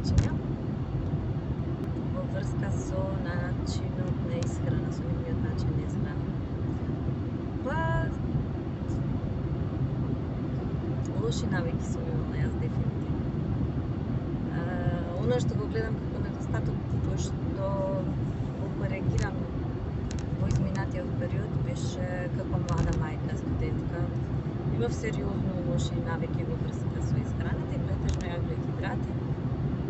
речења во врска со начинот на исхрана, со нивниот начин на исхрана. Па лоши навики сум имала јас дефинитивно. Она што го гледам како недостаток кој што го коригирам во изминатиот период беше како млада мајка, студентка. Имав сериозно лоши навики во врска со исхраната и претежно јаглојхидрати,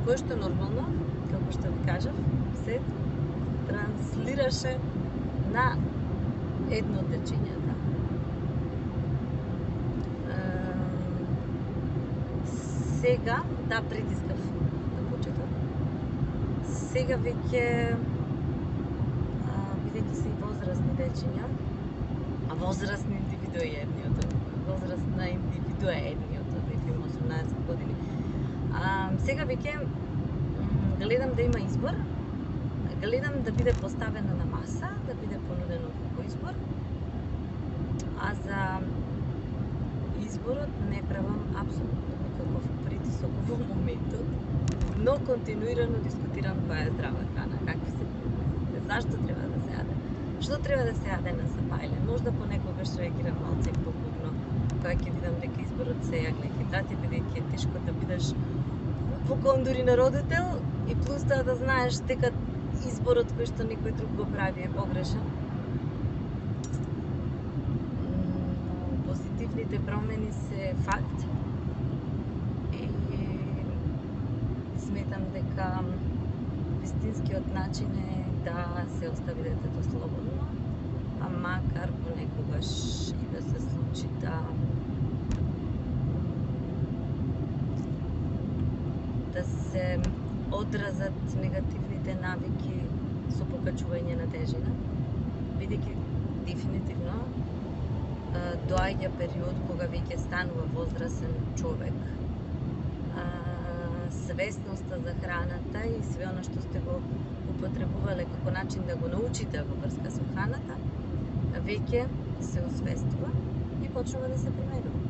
кој што нормално, како што ви кажав, се транслираше на едно од лечењата. Сега, да, притискав на почеток. Сега веќе, бидејќи се и возрастни лечења, а возрастни индивидуи е едниот, возрастна индивидуа е едниот, дека има 18 години. Сега веќе гледам да има избор, гледам да биде поставена на маса, да биде понудено како избор, а за изборот не правам апсолутно никаков притисок во моментот, но континуирано дискутирам која е здрава храна, какви се предметите, зашто треба да се јаде, што треба да се јаде на сапајле. Можда понекогаш реагирам малце побурно, кога ќе видам дека изборот се јаглојхидрати, бидејќи е тешко да бидеш покон дури на родител и плюс тоа да знаеш дека изборот кој што некој друг го прави е погрешен. Позитивните промени се факт и сметам дека вистинскиот начин е да се остави детето слободно, а макар понекогаш и да се случи да се одразат негативните навики со покачување на тежина, бидејќи дефинитивно доаѓа период кога веќе станува возрасен човек. Свесноста за храната и све оно што сте го употребувале како начин да го научите во врска со храната, веќе се освестува и почнува да се применува.